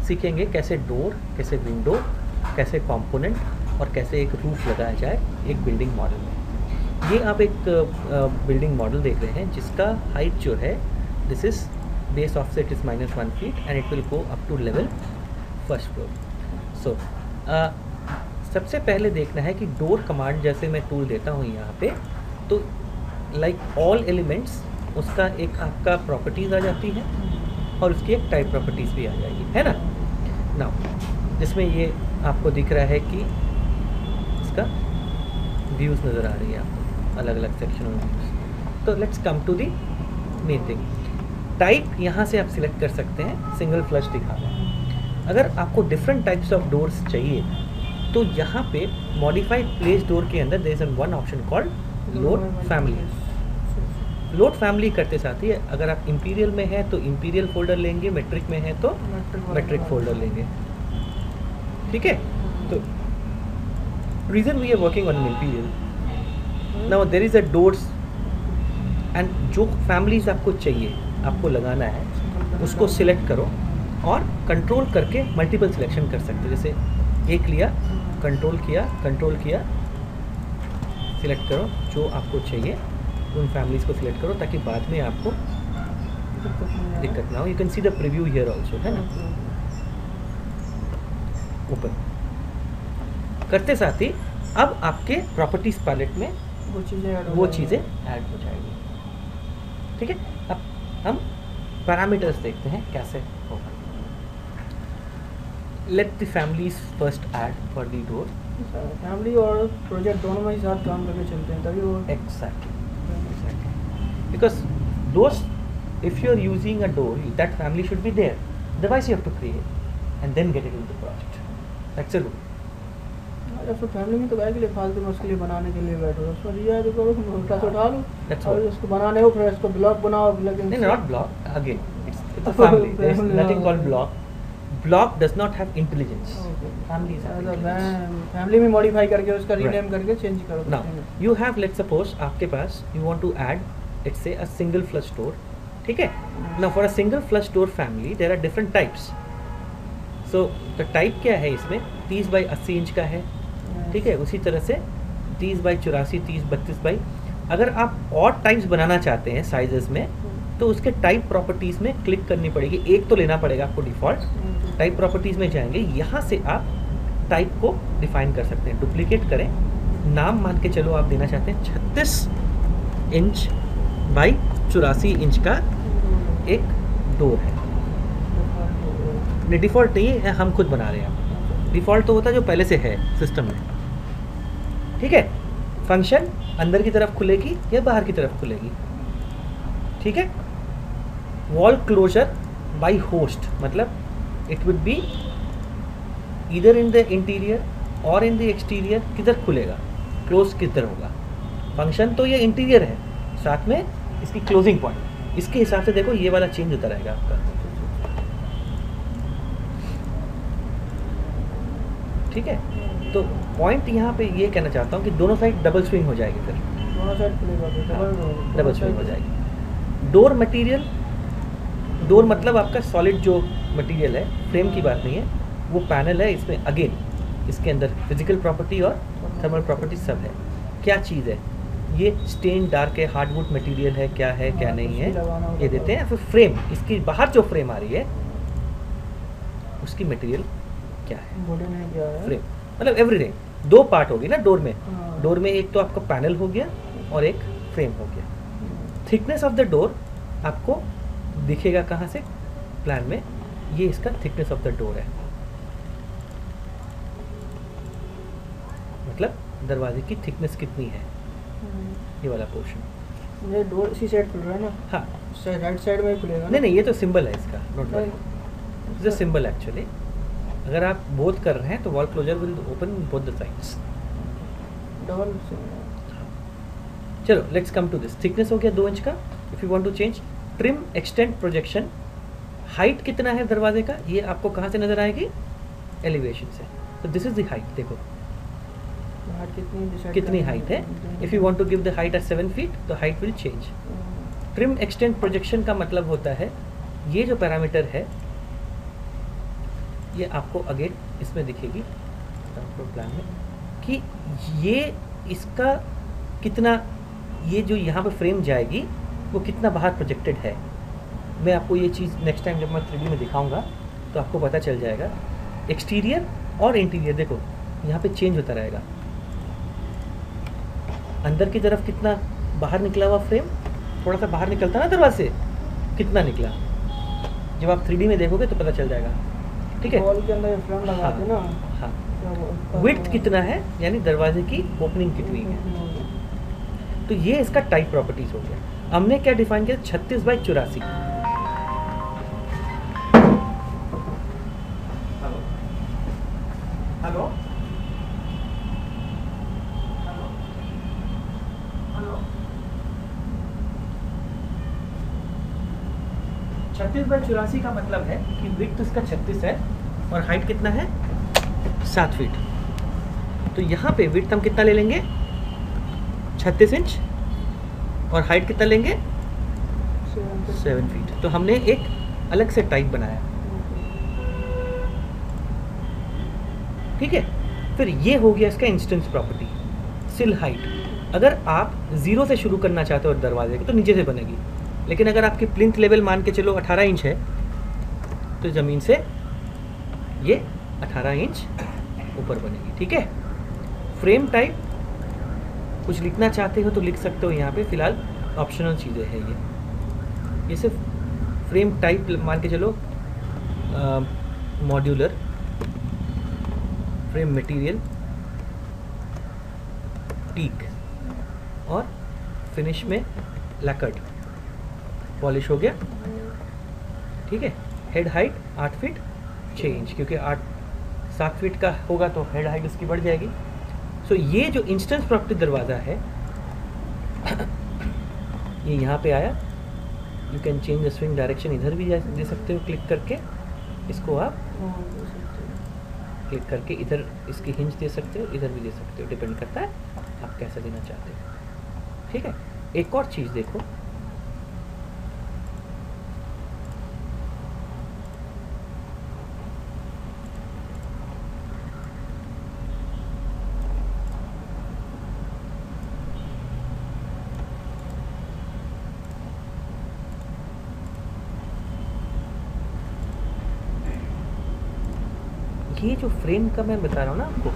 सीखेंगे कैसे डोर, कैसे विंडो, कैसे कंपोनेंट और कैसे एक रूफ लगाया जाए एक बिल्डिंग मॉडल में। ये आप एक बिल्डिंग मॉडल देख रहे हैं जिसका हाइट जो है this is base offset is -1 feet and it will go up to level first floor. So सबसे पहले देखना है कि डोर कमांड जैसे मैं टूल देता हूँ यहाँ पे, तो लाइक ऑल एलिमेंट्स उसका एक आपका प्रॉपर्टीज़ आ जाती है और उसकी एक टाइप प्रॉपर्टीज़ भी आ जाएगी, है ना। नाउ जिसमें ये आपको दिख रहा है कि इसका व्यूज़ नज़र आ रही है आपको, अलग अलग सेक्शन में व्यूज़। तो let's come to the main thing. Type यहाँ से आप सिलेक्ट कर सकते हैं, सिंगल फ्लश दिखा रहा है। अगर आपको डिफरेंट टाइप्स ऑफ डोर्स चाहिए तो यहाँ पे मॉडिफाइड प्लेस डोर के अंदर there is one option called load family. Load family करते साथ ही अगर आप इंपीरियल में हैं तो इंपीरियल फोल्डर लेंगे, मेट्रिक में हैं तो मेट्रिक फोल्डर लेंगे, ठीक है। तो region we are working on imperial. Now there is a doors and जो फैमिलीज आपको चाहिए, आपको लगाना है, उसको सिलेक्ट करो और कंट्रोल करके मल्टीपल सिलेक्शन कर सकते हो। जैसे एक लिया, कंट्रोल किया, सिलेक्ट करो जो आपको चाहिए, उन फैमिलीज को सिलेक्ट करो ताकि बाद में आपको दिक्कत ना हो। You can see the preview here also, है ना। ओपन करते साथ ही अब आपके प्रॉपर्टीज पैलेट में वो चीज़ें ऐड हो जाएगी, ठीक है। अब हम पैरामीटर्स देखते हैं कैसे होगा। Let the families first aid for the door. Family और प्रोजेक्ट दोनों में ही साथ काम करके चलते हैं तभी वो Exactly. Because those, if you are using a door, that family should be there. Otherwise, you have to create and then get it into the project. That's a rule. जब फैमिली में तो क्या के लिए फालतू में उसके लिए बनाने के लिए बैठो, उसमें रिया जो करो उल्टा से उठा लो और उसको बनाने हो, फिर इसको ब्लॉक बनाओ। लेकिन not block. Again, it's a family. There is nothing called block. Block does not have intelligence. Families have intelligence. Family में मॉडिफाई करके उसका रीनेम करके चेंज करो। Now you have, let's suppose आपके पास you want to add, let's say, a single flush door, ठीक है। Now for a single flush door family there are different types. So the type क्या है इसमें, 30 by 80 inch का है, ठीक है। उसी तरह से 30 बाई 84, 30, 32 बाई। अगर आप और टाइप्स बनाना चाहते हैं साइजेस में तो उसके टाइप प्रॉपर्टीज़ में क्लिक करनी पड़ेगी। एक तो लेना पड़ेगा आपको डिफ़ॉल्ट, टाइप प्रॉपर्टीज़ में जाएंगे, यहाँ से आप टाइप को डिफाइन कर सकते हैं। डुप्लीकेट करें, नाम मान के चलो आप देना चाहते हैं 36 इंच बाई 84 इंच का एक डोर है। नहीं, डिफ़ॉल्ट नहीं है, हम खुद बना रहे हैं। डिफ़ॉल्ट तो होता है जो पहले से है सिस्टम में, ठीक है। फंक्शन अंदर की तरफ खुलेगी या बाहर की तरफ खुलेगी, ठीक है। वॉल क्लोजर बाय होस्ट, मतलब it would be either in the interior और इन द एक्सटीरियर, किधर खुलेगा, क्लोज किधर होगा। फंक्शन तो ये इंटीरियर है, साथ में इसकी क्लोजिंग पॉइंट, इसके हिसाब से देखो ये वाला चेंज होता रहेगा आपका, ठीक है। तो पॉइंट यहाँ पे ये कहना चाहता हूँ कि दोनों साइड डबल स्विंग हो जाएगी, फिर दोनों साइड खुलेगा, डबल स्विंग हो जाएगी। डोर मटेरियल, डोर मतलब आपका सॉलिड जो मटेरियल है, फ्रेम की बात नहीं है, वो पैनल है। इसमें अगेन इसके अंदर फिजिकल प्रॉपर्टी और थर्मल प्रॉपर्टी सब है। क्या चीज़ है ये, स्टेन डार्क है, हार्डवुड मटेरियल है, क्या है क्या नहीं है ये देते हैं। फिर फ्रेम, इसकी बाहर जो फ्रेम आ रही है उसकी मटेरियल क्या है, फ्रेम मतलब एवरीथिंग। दो पार्ट होगी ना डोर में, डोर में एक तो आपका पैनल हो गया और एक फ्रेम हो गया। थिकनेस ऑफ द डोर आपको दिखेगा कहाँ से, प्लान में, ये इसका थिकनेस ऑफ द डोर है, मतलब दरवाजे की थिकनेस कितनी है, ये वाला पोर्शन। ये डोर इसी साइड खुल रहा है ना, हाँ राइट साइड में ही खुलेगा। नहीं, ये तो सिंबल है इसका, note it's a symbol actually. अगर आप बोथ कर रहे हैं तो wall closure will open both the sides. चलो let's come to this. Thickness हो गया 2 इंच का। If you want to change trim extend projection, height कितना है दरवाजे का, ये आपको कहाँ से नजर आएगी, एलिवेशन से। तो दिस इज द हाइट, देखो कितनी हाइट है। If you want to give the height at 7 feet तो height will change. Trim extend projection का मतलब होता है ये जो पैरामीटर है ये आपको अगेन इसमें दिखेगी प्लान में कि ये इसका कितना, ये जो यहाँ पे फ्रेम जाएगी वो कितना बाहर प्रोजेक्टेड है। मैं आपको ये चीज़ नेक्स्ट टाइम जब मैं 3D में दिखाऊंगा तो आपको पता चल जाएगा। एक्सटीरियर और इंटीरियर देखो यहाँ पे चेंज होता रहेगा। अंदर की तरफ कितना बाहर निकला हुआ फ्रेम, थोड़ा सा बाहर निकलता ना दरवाजे से, कितना निकला, जब आप 3D में देखोगे तो पता चल जाएगा। ठीक है, वॉल के अंदर फ्रेम लगाते ना। हाँ, विड्थ कितना है यानी दरवाजे की ओपनिंग कितनी है। तो ये इसका टाइप प्रॉपर्टीज हो गया। हमने क्या डिफाइन किया, 36 बाई 84। हेलो 36 बाई 84 का मतलब है कि विड्थ इसका 36 है और हाइट कितना है 7 फीट। तो यहाँ पे विड्थ हम कितना ले लेंगे 36 इंच और हाइट कितना लेंगे 7 फीट। तो हमने एक अलग से टाइप बनाया। ठीक है, फिर ये हो गया इसका इंस्टेंस प्रॉपर्टी। सिल हाइट, अगर आप 0 से शुरू करना चाहते हो दरवाजे की तो नीचे से बनेगी, लेकिन अगर आपकी प्लिंथ लेवल मान के चलो 18 इंच है तो ज़मीन से ये 18 इंच ऊपर बनेगी। ठीक है, फ्रेम टाइप कुछ लिखना चाहते हो तो लिख सकते हो यहाँ पे, फिलहाल ऑप्शनल चीज़ें हैं ये सिर्फ फ्रेम टाइप मान के चलो। मॉड्यूलर, फ्रेम मटेरियल, टीक और फिनिश में लैकर्ड पॉलिश हो गया। ठीक है, हेड हाइट 8 फीट 6 इंच, क्योंकि 7 फीट का होगा तो हेड हाइट उसकी बढ़ जाएगी। सो ये जो इंस्टेंस प्रॉपर्टी दरवाज़ा है ये यहाँ पे आया। You can change the swing direction, इधर भी दे सकते हो क्लिक करके, इसको आप क्लिक करके इधर इसकी हिंज दे सकते हो, इधर भी दे सकते हो, डिपेंड करता है आप कैसा देना चाहते हो। ठीक है, एक और चीज़ देखो, ये जो फ्रेम का मैं बता रहा हूँ ना आपको,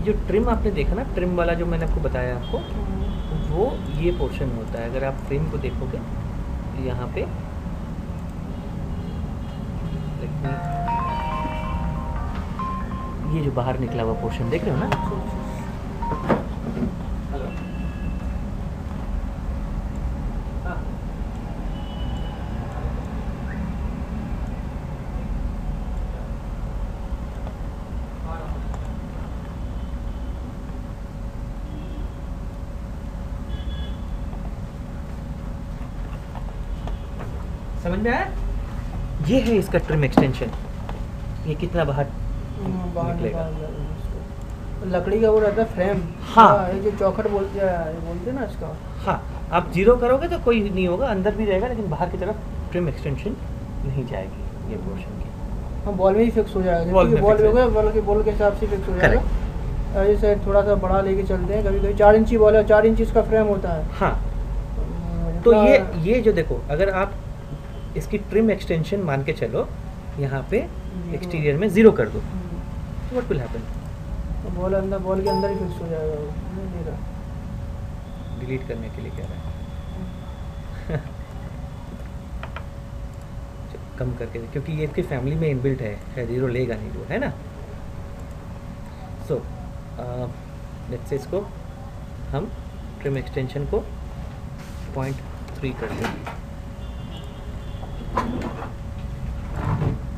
जो ट्रिम आपने देखा ना, ट्रिम वाला जो मैंने आपको बताया आपको, वो ये पोर्शन होता है। अगर आप फ्रेम को देखोगे यहाँ पे, ये जो बाहर निकला हुआ पोर्शन देख रहे हो ना, समझ में आया? ये है इसका ट्रिम एक्सटेंशन। ये कितना बाहर निकलेगा। लकड़ी का वो रहता है फ्रेम। हाँ, ये जो चौखट बोलते हैं ना इसका। हाँ, आप 0 करोगे तो कोई नहीं होगा, अंदर भी रहेगा, लेकिन बाहर की तरफ ट्रिम एक्सटेंशन नहीं जाएगी ये पोर्शन की। हाँ, बॉल में ही फिक्स हो जाएगा। बॉल में हो गया, बॉल के हिसाब से फिक्स हो जाएगा। जैसे थोड़ा सा बड़ा लेके चलते हैं, कभी कभी 4 इंची बॉल है, 4 इंच इसका फ्रेम होता है। हाँ, तो ये जो देखो, अगर आप इसकी ट्रिम एक्सटेंशन मान के चलो, यहाँ पे एक्सटीरियर में 0 कर दो, तो व्हाट विल हैपन? बॉल के अंदर ही फिक्स हो जाएगा वो। डिलीट करने के लिए कह रहा है कम करके, क्योंकि ये इसकी फैमिली में इनबिल्ट है, शायद 0 लेगा नहीं वो, है ना। सो लेट्स से इसको हम ट्रिम एक्सटेंशन को 0.3 कर देंगे,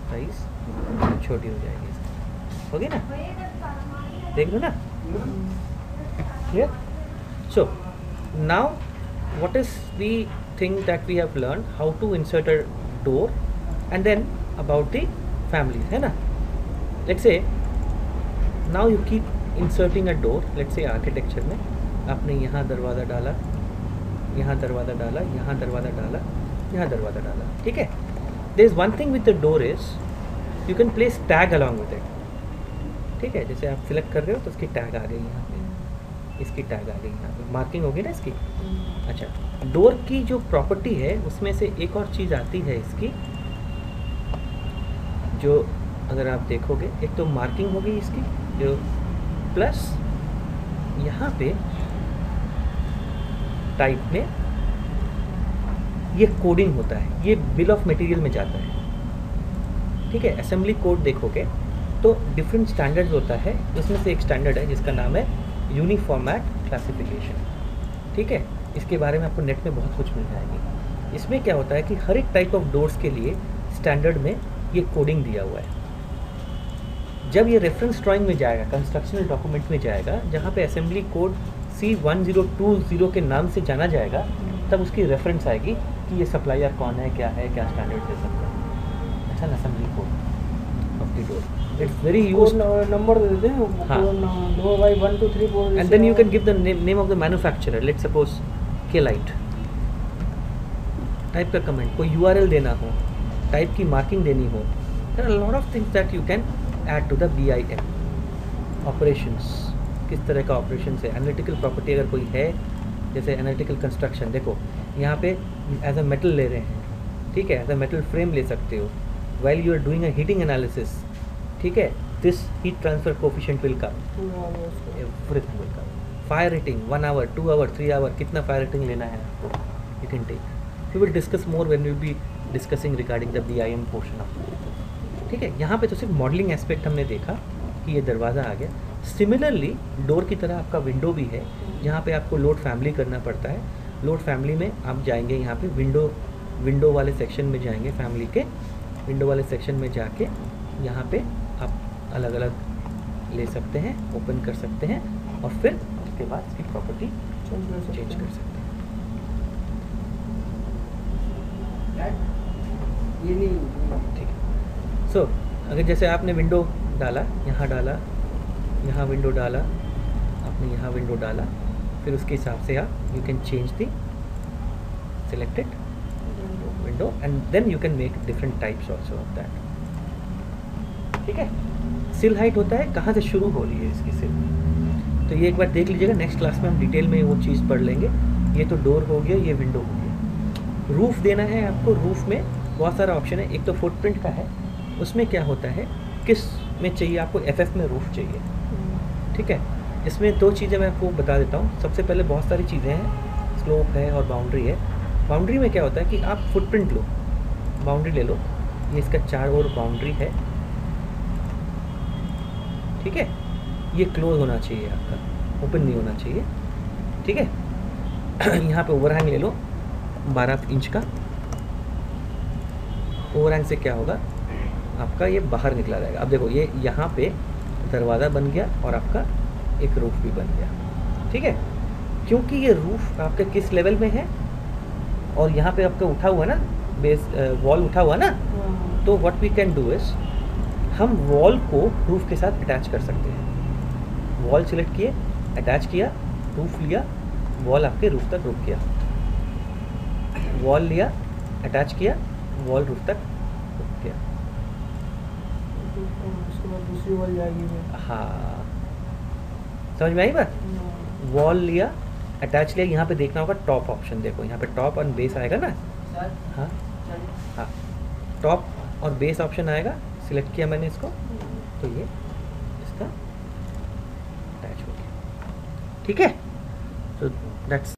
साइज छोटी हो जाएगी इसकी, होगी ना, देख लो ना, clear. So now what is the thing that we have learned, how to insert a door and then about the families, है ना। let's say now you keep inserting a door, let's say architecture में आपने यहाँ दरवाज़ा डाला, यहाँ दरवाज़ा डाला, यहाँ दरवाज़ा डाला, यहाँ दरवाज़ा डाला, ठीक है। there is one thing with the door is you can place tag along with it. ठीक है, जैसे आप सिलेक्ट कर रहे हो तो उसकी टैग आ गई यहाँ पे, इसकी टैग आ गई यहाँ पे, मार्किंग होगी ना इसकी। अच्छा, डोर की जो प्रॉपर्टी है उसमें से एक और चीज़ आती है इसकी, जो अगर आप देखोगे, एक तो मार्किंग होगी इसकी जो, प्लस यहाँ पे टाइप में ये कोडिंग होता है, ये बिल ऑफ मटेरियल में जाता है। ठीक है, असेंबली कोड देखोगे तो डिफरेंट स्टैंडर्ड्स होता है, उसमें से एक स्टैंडर्ड है जिसका नाम है यूनिफॉर्मेट क्लासिफिकेशन। ठीक है, इसके बारे में आपको नेट में बहुत कुछ मिल जाएगी। इसमें क्या होता है कि हर एक टाइप ऑफ डोर्स के लिए स्टैंडर्ड में ये कोडिंग दिया हुआ है। जब ये रेफरेंस ड्राइंग में जाएगा, कंस्ट्रक्शनल डॉक्यूमेंट में जाएगा, जहाँ पे असेंबली कोड C1020 के नाम से जाना जाएगा, तब उसकी रेफरेंस आएगी कि ये सप्लायर कौन है, क्या स्टैंडर्ड दे सकता है। अच्छा, assembly code of the door, it's very use, number दे देते हैं, हाँ, door by 1 2 3 4, and then you can give the name of the manufacturer, let's suppose K-Lite type का कमेंट, कोई URL देना हो, टाइप की मार्किंग देनी हो, there are lot of things that you can add to the BIM। Operations, किस तरह का ऑपरेशन है, एनालिटिकल प्रॉपर्टी अगर कोई है, जैसे एनालिटिकल कंस्ट्रक्शन, देखो यहाँ पे एज अ मेटल ले रहे हैं, ठीक है, एज अ मेटल फ्रेम ले सकते हो, while you are doing a heating analysis, ठीक है, this heat transfer coefficient will come, everything will come, fire rating 1 hour 2 hour 3 hour, कितना fire rating लेना है आपको, you can take, we will discuss more when we will be discussing regarding the BIM portion of it। ठीक है, यहाँ पे तो सिर्फ मॉडलिंग एस्पेक्ट हमने देखा कि ये दरवाज़ा आ गया। सिमिलरली डोर की तरह आपका विंडो भी है, जहाँ पे आपको लोड फैमिली करना पड़ता है। लोड फैमिली में आप जाएंगे, यहाँ पे विंडो वाले सेक्शन में जाएंगे, फैमिली के विंडो वाले सेक्शन में जाके यहाँ पे आप अलग अलग ले सकते हैं, ओपन कर सकते हैं, और फिर उसके बाद इसकी प्रॉपर्टी चेंज कर सकते हैं। ये नहीं, ठीक है। सो अगर जैसे आपने विंडो डाला, यहाँ विंडो डाला, आपने यहाँ विंडो डाला, फिर उसके हिसाब से आप you can change the selected window and then you can make different types also of that। ठीक है, सिल हाइट होता है कहाँ से शुरू हो रही है इसकी सिल, तो ये एक बार देख लीजिएगा, नेक्स्ट क्लास में हम डिटेल में वो चीज़ पढ़ लेंगे। ये तो डोर हो गया, ये विंडो हो गया। रूफ देना है आपको, रूफ में बहुत सारा ऑप्शन है। एक तो फुटप्रिंट का है, उसमें क्या होता है, किस में चाहिए आपको, FF में रूफ चाहिए। ठीक है, इसमें दो चीज़ें मैं आपको बता देता हूँ। सबसे पहले बहुत सारी चीज़ें हैं, स्लोप है और बाउंड्री है। बाउंड्री में क्या होता है कि आप फुटप्रिंट लो, बाउंड्री ले लो, ये इसका 4 ओर बाउंड्री है। ठीक है, ये क्लोज होना चाहिए आपका, ओपन नहीं होना चाहिए। ठीक है, यहाँ पे ओवरहैंग ले लो 12 इंच का। ओवरहैंग से क्या होगा, आपका ये बाहर निकला रहेगा। अब देखो, ये यहाँ पे दरवाज़ा बन गया और आपका एक रूफ भी बन गया। ठीक है, क्योंकि ये रूफ आपका किस लेवल में है और यहाँ पे आपका उठा हुआ ना, बेस वॉल उठा हुआ ना, तो what we can do is, हम वॉल को रूफ के साथ अटैच कर सकते हैं। वॉल सिलेक्ट किए, अटैच किया, रूफ लिया, वॉल आपके रूफ तक रुक गया, वॉल लिया, अटैच किया, वॉल रूफ तक रुक गया। उसके बाद दूसरी वॉल जाएगी। हाँ, समझ में आई बात। वॉल लिया, अटैच लिया, यहाँ पे देखना होगा टॉप ऑप्शन, देखो यहाँ पे टॉप और बेस आएगा ना। हाँ हाँ, टॉप और बेस ऑप्शन आएगा, सिलेक्ट किया मैंने इसको, तो ये इसका अटैच हो गया। ठीक है, so that's